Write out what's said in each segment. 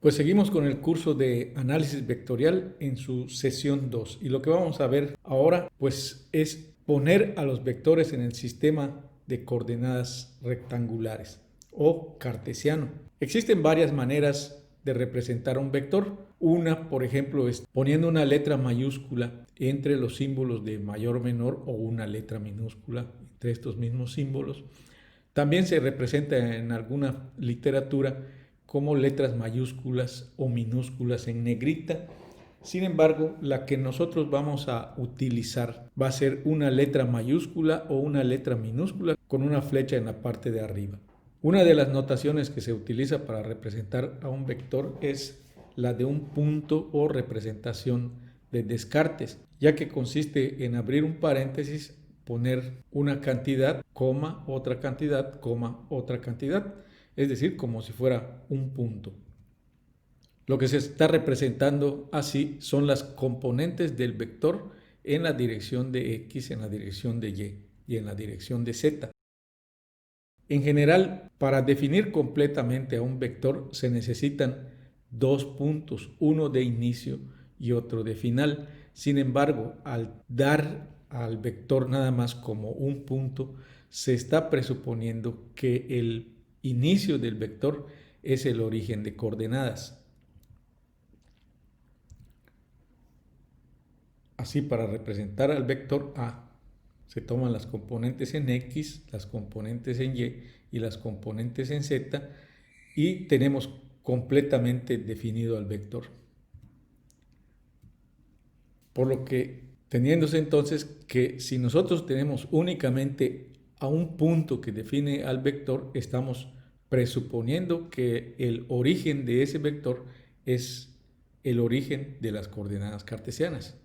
Pues seguimos con el curso de análisis vectorial en su sesión 2 y lo que vamos a ver ahora pues es poner a los vectores en el sistema de coordenadas rectangulares o cartesiano. Existen varias maneras de representar un vector. Una, por ejemplo, es poniendo una letra mayúscula entre los símbolos de mayor o menor o una letra minúscula entre estos mismos símbolos. También se representa en alguna literatura como letras mayúsculas o minúsculas en negrita. Sin embargo, la que nosotros vamos a utilizar va a ser una letra mayúscula o una letra minúscula con una flecha en la parte de arriba. Una de las notaciones que se utiliza para representar a un vector es la de un punto o representación de Descartes, ya que consiste en abrir un paréntesis, poner una cantidad, coma, otra cantidad, coma, otra cantidad, es decir, como si fuera un punto. Lo que se está representando así son las componentes del vector en la dirección de X, en la dirección de Y y en la dirección de Z. En general, para definir completamente a un vector se necesitan dos puntos, uno de inicio y otro de final. Sin embargo, al dar al vector nada más como un punto, se está presuponiendo que el inicio del vector es el origen de coordenadas. Así, para representar al vector A, se toman las componentes en X, las componentes en Y y las componentes en Z y tenemos completamente definido al vector. Por lo que teniéndose entonces que si nosotros tenemos únicamente a un punto que define al vector, estamos presuponiendo que el origen de ese vector es el origen de las coordenadas cartesianas.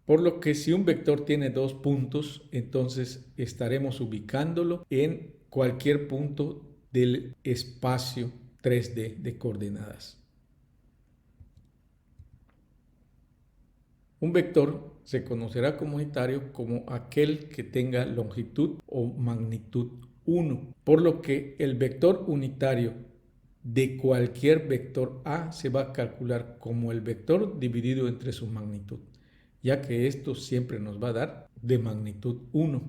Por lo que si un vector tiene dos puntos, entonces estaremos ubicándolo en cualquier punto del espacio 3D de coordenadas. Un vector se conocerá como unitario como aquel que tenga longitud o magnitud 1, por lo que el vector unitario de cualquier vector A se va a calcular como el vector dividido entre su magnitud, ya que esto siempre nos va a dar de magnitud 1.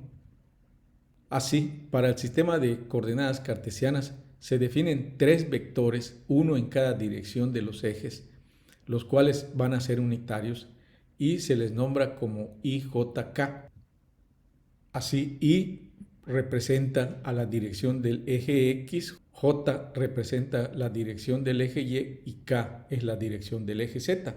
Así, para el sistema de coordenadas cartesianas se definen tres vectores, uno en cada dirección de los ejes, los cuales van a ser unitarios y se les nombra como IJK. Así, I representa a la dirección del eje X, J representa la dirección del eje Y y K es la dirección del eje Z.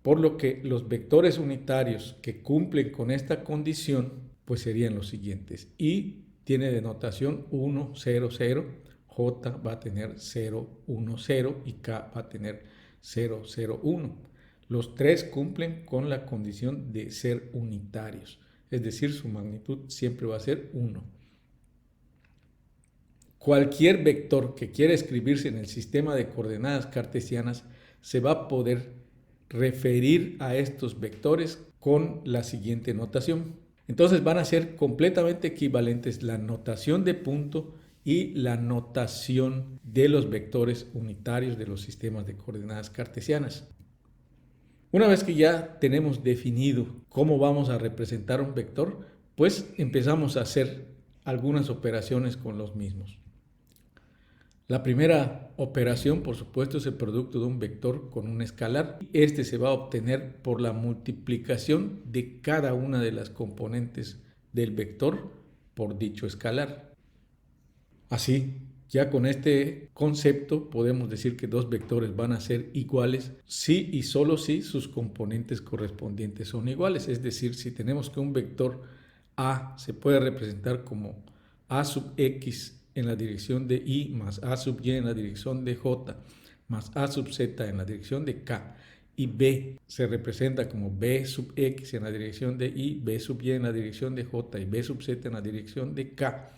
Por lo que los vectores unitarios que cumplen con esta condición pues serían los siguientes. I tiene denotación 1, 0, 0, J va a tener 0, 1, 0 y K va a tener 0, 0, 1. Los tres cumplen con la condición de ser unitarios, es decir, su magnitud siempre va a ser 1. Cualquier vector que quiera escribirse en el sistema de coordenadas cartesianas se va a poder referir a estos vectores con la siguiente notación. Entonces van a ser completamente equivalentes la notación de punto y la notación de los vectores unitarios de los sistemas de coordenadas cartesianas. Una vez que ya tenemos definido cómo vamos a representar un vector, pues empezamos a hacer algunas operaciones con los mismos. La primera operación, por supuesto, es el producto de un vector con un escalar. Este se va a obtener por la multiplicación de cada una de las componentes del vector por dicho escalar. Así, ya con este concepto podemos decir que dos vectores van a ser iguales si y solo si sus componentes correspondientes son iguales. Es decir, si tenemos que un vector A se puede representar como A sub X en la dirección de Y más A sub Y en la dirección de J más A sub Z en la dirección de K y B se representa como B sub X en la dirección de Y, B sub Y en la dirección de J y B sub Z en la dirección de K.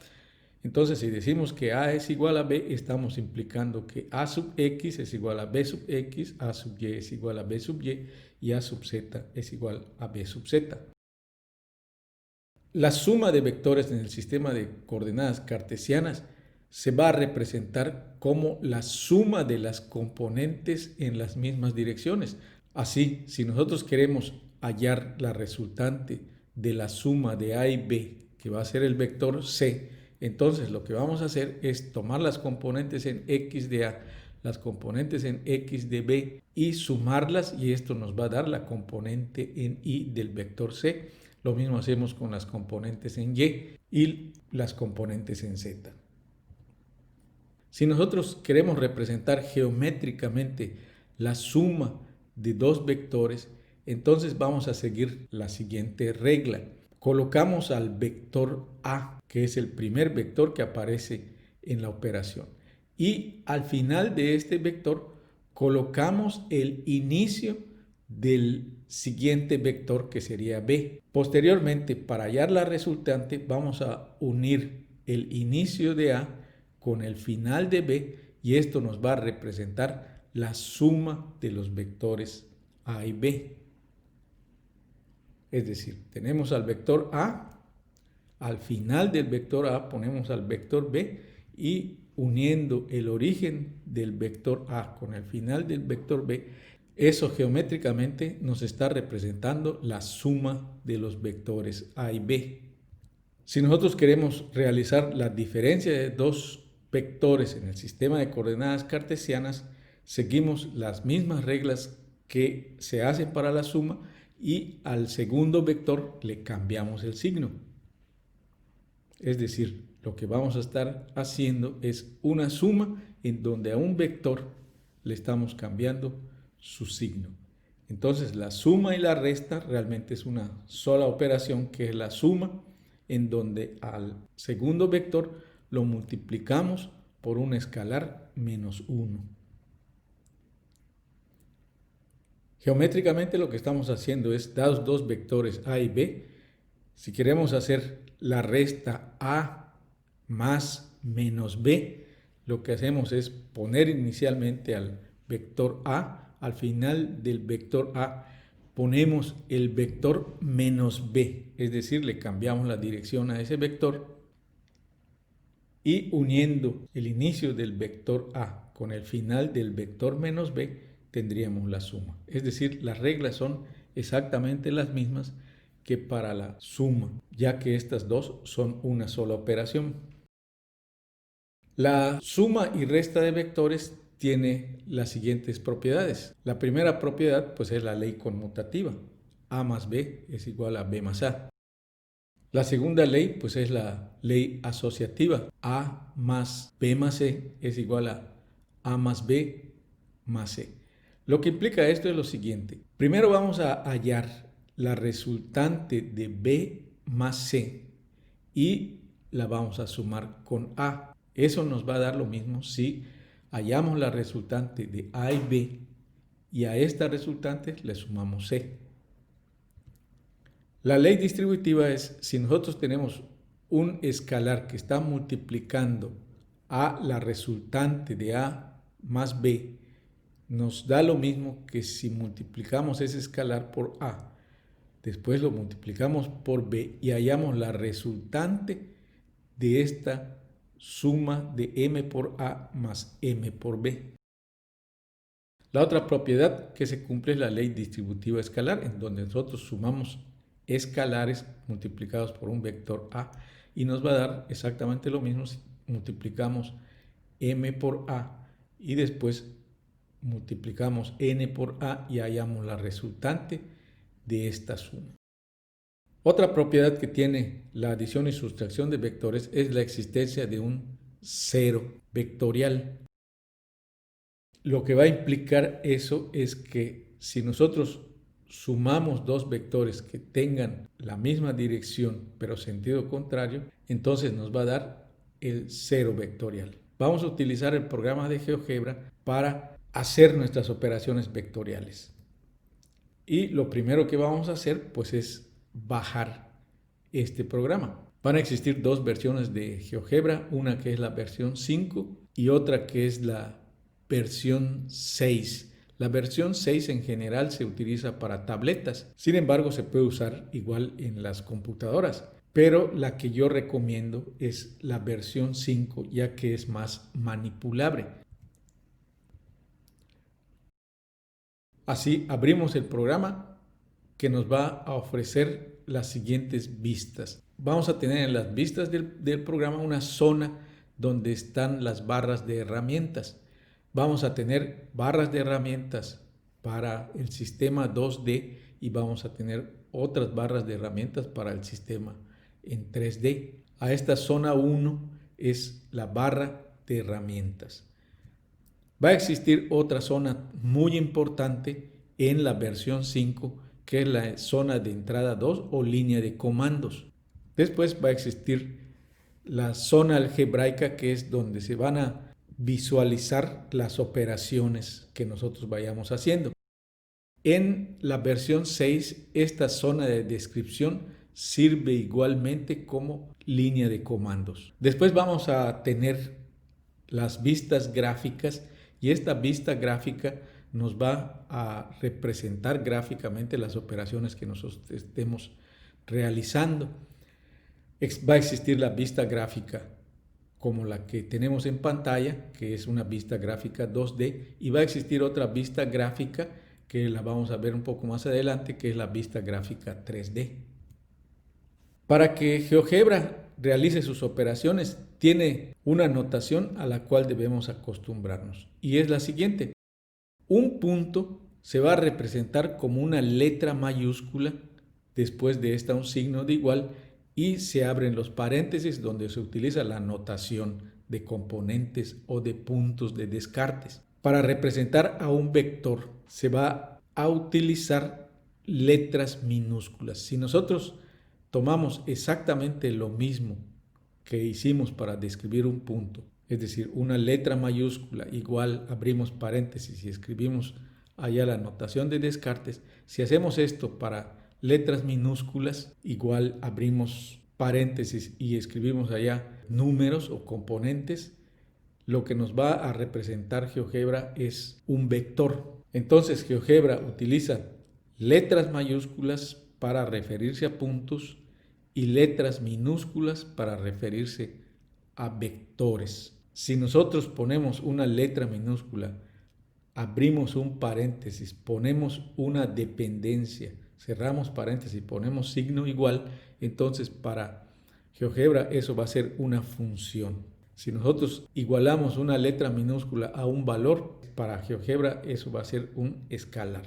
Entonces, si decimos que A es igual a B, estamos implicando que A sub X es igual a B sub X, A sub Y es igual a B sub Y y A sub Z es igual a B sub Z. La suma de vectores en el sistema de coordenadas cartesianas se va a representar como la suma de las componentes en las mismas direcciones. Así, si nosotros queremos hallar la resultante de la suma de A y B, que va a ser el vector C, entonces lo que vamos a hacer es tomar las componentes en X de A, las componentes en X de B y sumarlas, y esto nos va a dar la componente en Y del vector C. Lo mismo hacemos con las componentes en Y y las componentes en Z. Si nosotros queremos representar geométricamente la suma de dos vectores, entonces vamos a seguir la siguiente regla. Colocamos al vector A, que es el primer vector que aparece en la operación, y al final de este vector colocamos el inicio del siguiente vector, que sería B. Posteriormente, para hallar la resultante, vamos a unir el inicio de A con el final de B, y esto nos va a representar la suma de los vectores A y B. Es decir, tenemos al vector A, al final del vector A ponemos al vector B, y uniendo el origen del vector A con el final del vector B, eso geométricamente nos está representando la suma de los vectores A y B. Si nosotros queremos realizar la diferencia de dos vectores en el sistema de coordenadas cartesianas, seguimos las mismas reglas que se hacen para la suma, y al segundo vector le cambiamos el signo. Es decir, lo que vamos a estar haciendo es una suma en donde a un vector le estamos cambiando su signo. Entonces la suma y la resta realmente es una sola operación, que es la suma, en donde al segundo vector lo multiplicamos por un escalar menos 1. Geométricamente lo que estamos haciendo es, dados dos vectores A y B, si queremos hacer la resta A más menos B, lo que hacemos es poner inicialmente al vector A, al final del vector A ponemos el vector menos B, es decir, le cambiamos la dirección a ese vector, y uniendo el inicio del vector A con el final del vector menos B, tendríamos la suma. Es decir, las reglas son exactamente las mismas que para la suma, ya que estas dos son una sola operación. La suma y resta de vectores tiene las siguientes propiedades. La primera propiedad pues es la ley conmutativa. A más B es igual a B más A. La segunda ley pues es la ley asociativa. A más B más C es igual a más B más C. Lo que implica esto es lo siguiente. Primero vamos a hallar la resultante de B más C y la vamos a sumar con A. Eso nos va a dar lo mismo si hallamos la resultante de A y B y a esta resultante le sumamos C. La ley distributiva es, si nosotros tenemos un escalar que está multiplicando a la resultante de A más B, nos da lo mismo que si multiplicamos ese escalar por A, después lo multiplicamos por B y hallamos la resultante de esta suma de M por A más M por B. La otra propiedad que se cumple es la ley distributiva escalar, en donde nosotros sumamos escalares multiplicados por un vector A y nos va a dar exactamente lo mismo si multiplicamos M por A y después multiplicamos N por A y hallamos la resultante de esta suma. Otra propiedad que tiene la adición y sustracción de vectores es la existencia de un cero vectorial. Lo que va a implicar eso es que si nosotros sumamos dos vectores que tengan la misma dirección pero sentido contrario, entonces nos va a dar el cero vectorial. Vamos a utilizar el programa de GeoGebra para hacer nuestras operaciones vectoriales. Y lo primero que vamos a hacer pues es bajar este programa. Van a existir dos versiones de GeoGebra, una que es la versión 5 y otra que es la versión 6. La versión 6 en general se utiliza para tabletas, sin embargo se puede usar igual en las computadoras. pero la que yo recomiendo es la versión 5, ya que es más manipulable. Así abrimos el programa que nos va a ofrecer las siguientes vistas. Vamos a tener en las vistas del programa una zona donde están las barras de herramientas. Vamos a tener barras de herramientas para el sistema 2D y vamos a tener otras barras de herramientas para el sistema en 3D. A esta zona 1 es la barra de herramientas. Va a existir otra zona muy importante en la versión 5, que es la zona de entrada 2 o línea de comandos. Después va a existir la zona algebraica, que es donde se van a visualizar las operaciones que nosotros vayamos haciendo. En la versión 6, esta zona de descripción sirve igualmente como línea de comandos. Después vamos a tener las vistas gráficas, y esta vista gráfica nos va a representar gráficamente las operaciones que nosotros estemos realizando. Va a existir la vista gráfica como la que tenemos en pantalla, que es una vista gráfica 2D, y va a existir otra vista gráfica que la vamos a ver un poco más adelante, que es la vista gráfica 3D. Para que GeoGebra realice sus operaciones, tiene una notación a la cual debemos acostumbrarnos, y es la siguiente. Un punto se va a representar como una letra mayúscula, después de esta un signo de igual, y se abren los paréntesis donde se utiliza la notación de componentes o de puntos de descartes. Para representar a un vector se va a utilizar letras minúsculas. Si nosotros tomamos exactamente lo mismo que hicimos para describir un punto, es decir, una letra mayúscula igual, abrimos paréntesis y escribimos allá la notación de descartes, si hacemos esto para letras minúsculas, igual abrimos paréntesis y escribimos allá números o componentes, lo que nos va a representar GeoGebra es un vector. Entonces GeoGebra utiliza letras mayúsculas para referirse a puntos y letras minúsculas para referirse a vectores. Si nosotros ponemos una letra minúscula, abrimos un paréntesis, ponemos una dependencia, cerramos paréntesis y ponemos signo igual, entonces para GeoGebra eso va a ser una función. Si nosotros igualamos una letra minúscula a un valor, para GeoGebra eso va a ser un escalar.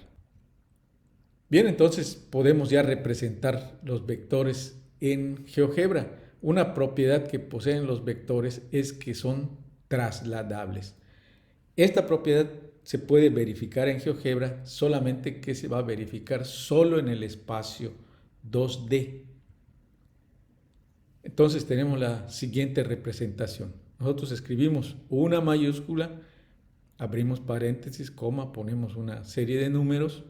Bien, entonces podemos ya representar los vectores en GeoGebra. Una propiedad que poseen los vectores es que son trasladables. Esta propiedad se puede verificar en GeoGebra, solamente que se va a verificar solo en el espacio 2D. Entonces tenemos la siguiente representación. Nosotros escribimos una mayúscula, abrimos paréntesis, coma, ponemos una serie de números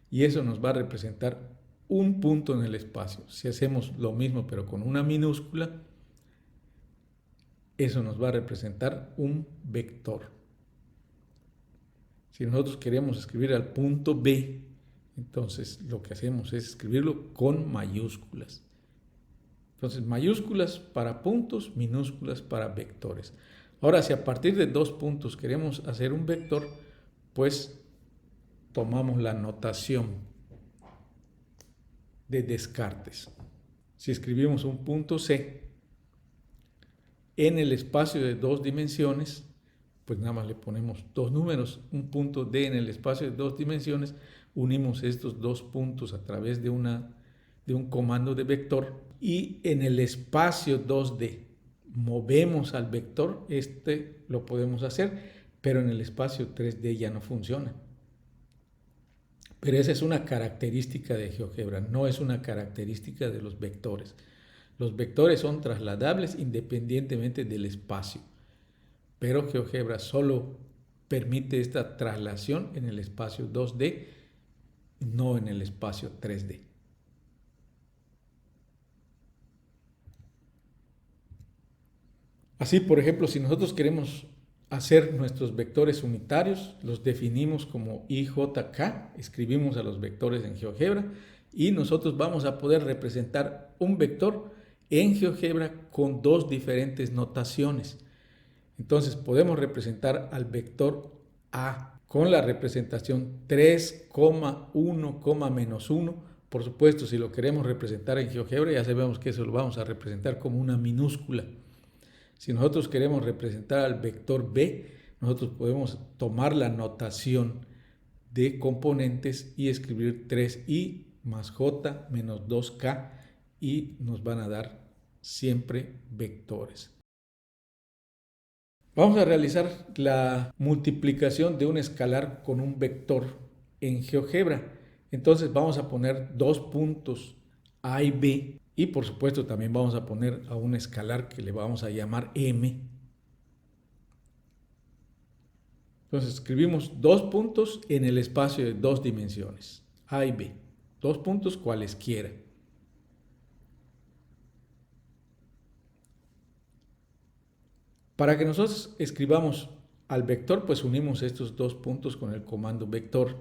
y eso nos va a representar un punto en el espacio. Si hacemos lo mismo pero con una minúscula, eso nos va a representar un vector. Si nosotros queremos escribir al punto B, entonces lo que hacemos es escribirlo con mayúsculas. Entonces, mayúsculas para puntos, minúsculas para vectores. Ahora, si a partir de 2 puntos queremos hacer un vector, pues tomamos la notación de descartes. Si escribimos un punto C en el espacio de 2 dimensiones, pues nada más le ponemos 2 números, un punto D en el espacio de 2 dimensiones, unimos estos 2 puntos a través de un comando de vector, y en el espacio 2D movemos al vector, lo podemos hacer, pero en el espacio 3D ya no funciona. Pero esa es una característica de GeoGebra, no es una característica de los vectores. Los vectores son trasladables independientemente del espacio, pero GeoGebra solo permite esta traslación en el espacio 2D, no en el espacio 3D. Así, por ejemplo, si nosotros queremos hacer nuestros vectores unitarios, los definimos como IJK, escribimos a los vectores en GeoGebra y nosotros vamos a poder representar un vector en GeoGebra con dos diferentes notaciones. Entonces podemos representar al vector A con la representación 3,1, -1. Por supuesto, si lo queremos representar en GeoGebra, ya sabemos que eso lo vamos a representar como una minúscula. Si nosotros queremos representar al vector B, nosotros podemos tomar la notación de componentes y escribir 3i más j menos 2k y nos van a dar siempre vectores. Vamos a realizar la multiplicación de un escalar con un vector en GeoGebra. Entonces vamos a poner dos puntos A y B y por supuesto también vamos a poner a un escalar que le vamos a llamar M. Entonces escribimos dos puntos en el espacio de dos dimensiones, A y B, dos puntos cualesquiera. Para que nosotros escribamos al vector, pues unimos estos dos puntos con el comando vector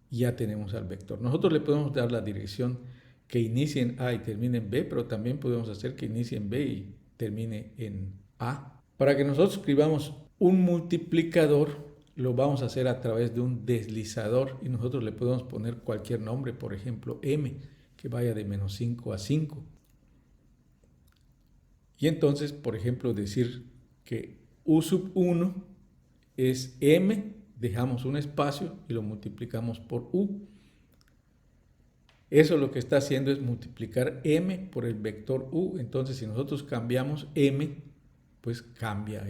y ya tenemos al vector. Nosotros le podemos dar la dirección que inicie en A y termine en B, pero también podemos hacer que inicie en B y termine en A. Para que nosotros escribamos un multiplicador, lo vamos a hacer a través de un deslizador y nosotros le podemos poner cualquier nombre, por ejemplo M, que vaya de -5 a 5. Y entonces, por ejemplo, decir que U1 es M, dejamos un espacio y lo multiplicamos por U. Eso lo que está haciendo es multiplicar M por el vector U. Entonces, si nosotros cambiamos M, pues cambia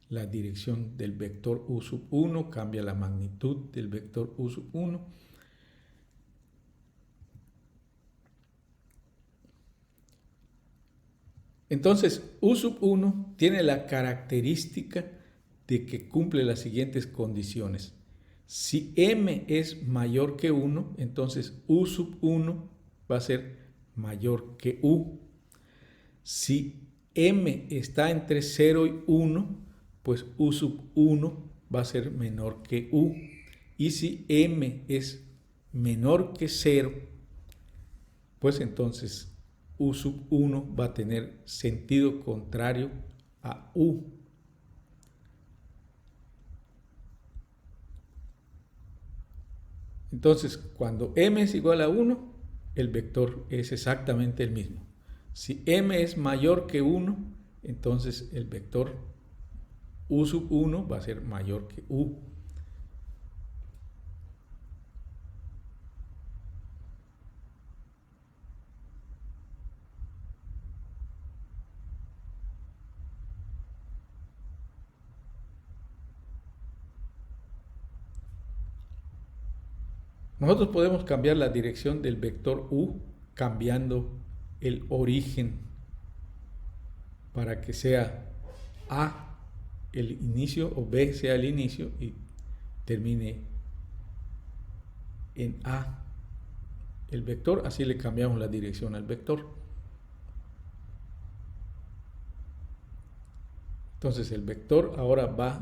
la dirección del vector U1, cambia la magnitud del vector U1. Entonces, U1 tiene la característica de que cumple las siguientes condiciones. Si M es mayor que 1, entonces U1 va a ser mayor que U. Si M está entre 0 y 1, pues U1 va a ser menor que U. Y si M es menor que 0, pues entonces U1 va a tener sentido contrario a U. Entonces, cuando M es igual a 1, el vector es exactamente el mismo. Si M es mayor que 1, entonces el vector U1 va a ser mayor que U. Nosotros podemos cambiar la dirección del vector U cambiando el origen para que sea A el inicio o B sea el inicio y termine en A el vector. Así le cambiamos la dirección al vector. Entonces el vector ahora va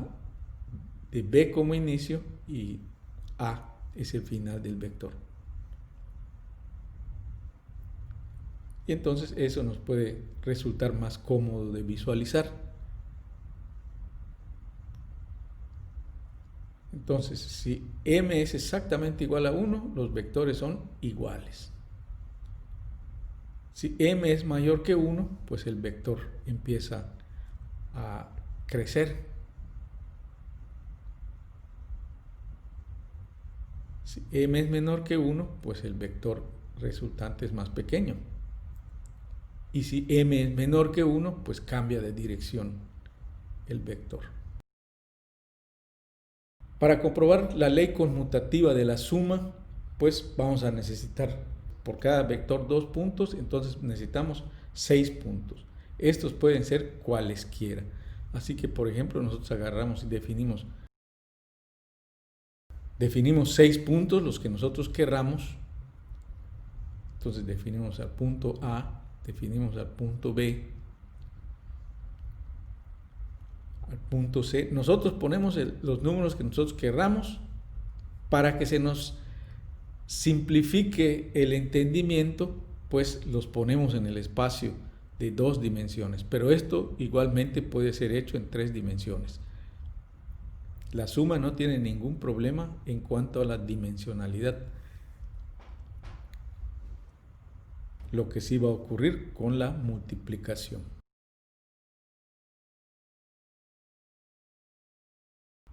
de B como inicio y A es el final del vector. Y entonces eso nos puede resultar más cómodo de visualizar. Entonces, si M es exactamente igual a 1, los vectores son iguales. Si M es mayor que 1, pues el vector empieza a crecer. Si M es menor que 1, pues el vector resultante es más pequeño. Y si M es menor que 1, pues cambia de dirección el vector. Para comprobar la ley conmutativa de la suma, pues vamos a necesitar por cada vector 2 puntos, entonces necesitamos 6 puntos. Estos pueden ser cualesquiera. Así que, por ejemplo, nosotros agarramos y definimos 6 puntos, los que nosotros querramos. Entonces definimos al punto A, definimos al punto B, al punto C. Nosotros ponemos los números que nosotros querramos para que se nos simplifique el entendimiento, pues los ponemos en el espacio de 2 dimensiones, pero esto igualmente puede ser hecho en 3 dimensiones. La suma no tiene ningún problema en cuanto a la dimensionalidad. Lo que sí va a ocurrir con la multiplicación.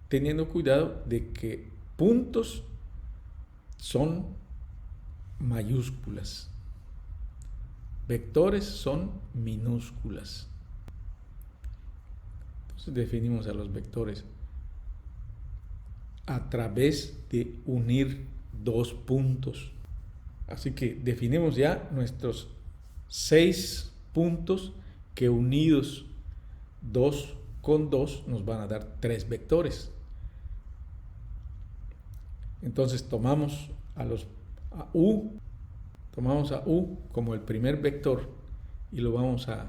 Teniendo cuidado de que puntos son mayúsculas, vectores son minúsculas. Entonces definimos a los vectores a través de unir 2 puntos. Así que definimos ya nuestros 6 puntos que unidos 2 con 2 nos van a dar 3 vectores. Entonces tomamos a U como el primer vector y lo vamos a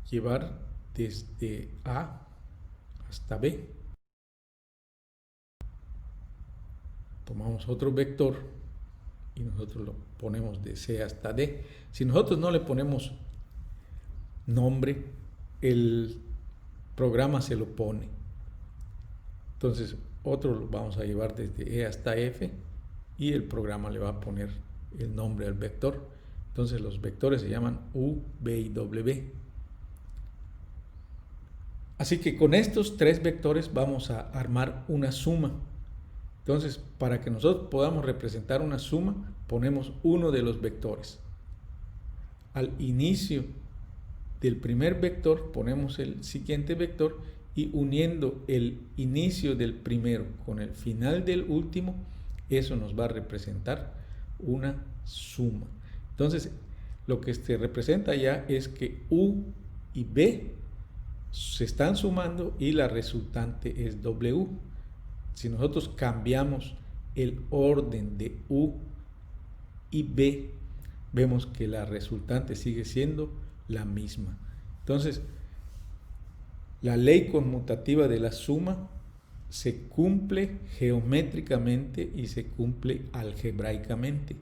llevar desde A hasta B. Tomamos otro vector y nosotros lo ponemos de C hasta D. Si nosotros no le ponemos nombre, el programa se lo pone. Entonces otro lo vamos a llevar desde E hasta F y el programa le va a poner el nombre al vector. Entonces los vectores se llaman U, V y W. Así que con estos 3 vectores vamos a armar una suma. Entonces, para que nosotros podamos representar una suma, ponemos uno de los vectores. Al inicio del primer vector ponemos el siguiente vector y uniendo el inicio del primero con el final del último, eso nos va a representar una suma. Entonces, lo que se representa ya es que U y B se están sumando y la resultante es W. Si nosotros cambiamos el orden de U y B, vemos que la resultante sigue siendo la misma. Entonces, la ley conmutativa de la suma se cumple geométricamente y se cumple algebraicamente.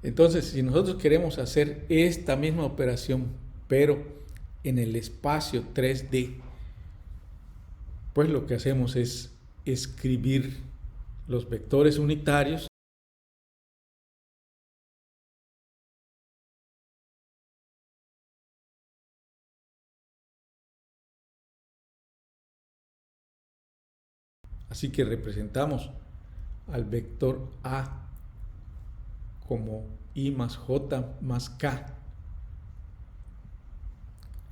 Entonces, si nosotros queremos hacer esta misma operación, pero en el espacio 3D, pues lo que hacemos es escribir los vectores unitarios así que representamos al vector A como I más J más K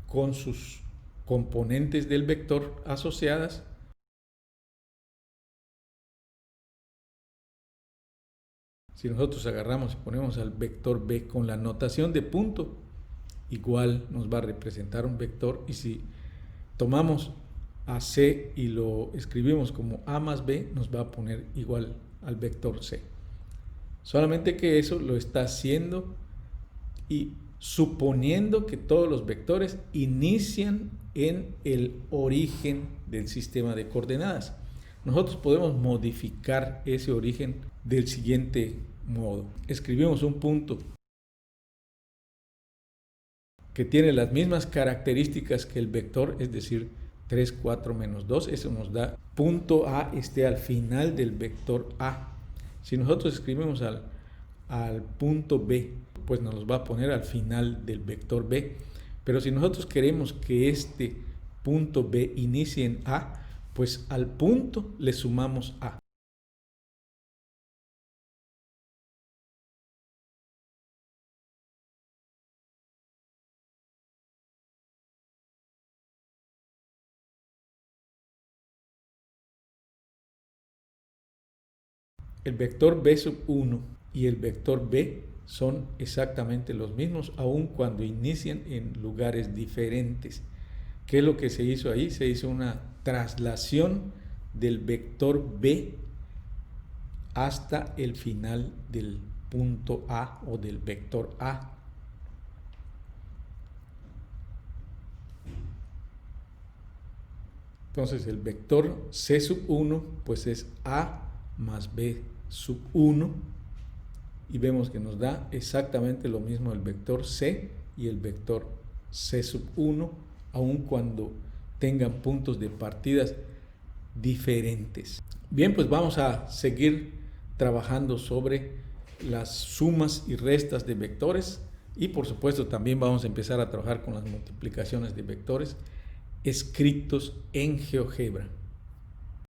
con sus componentes del vector asociadas. Si nosotros agarramos y ponemos al vector B con la notación de punto, igual nos va a representar un vector, y si tomamos a C y lo escribimos como A más B, nos va a poner igual al vector C. Solamente que eso lo está haciendo y suponiendo que todos los vectores inician en el origen del sistema de coordenadas. Nosotros podemos modificar ese origen del siguiente modo. Escribimos un punto que tiene las mismas características que el vector, es decir, 3, 4, menos 2. Eso nos da punto A esté al final del vector A. Si nosotros escribimos al punto B, pues nos los va a poner al final del vector B. Pero si nosotros queremos que este punto B inicie en A, pues al punto le sumamos A. El vector B sub 1 y el vector B son exactamente los mismos, aun cuando inician en lugares diferentes. ¿Qué es lo que se hizo ahí? Se hizo una traslación del vector B hasta el final del punto A o del vector A. Entonces el vector C sub 1 pues es A más B sub 1 y vemos que nos da exactamente lo mismo el vector C y el vector C sub 1, aun cuando tengan puntos de partidas diferentes. Bien, pues vamos a seguir trabajando sobre las sumas y restas de vectores y por supuesto también vamos a empezar a trabajar con las multiplicaciones de vectores escritos en GeoGebra.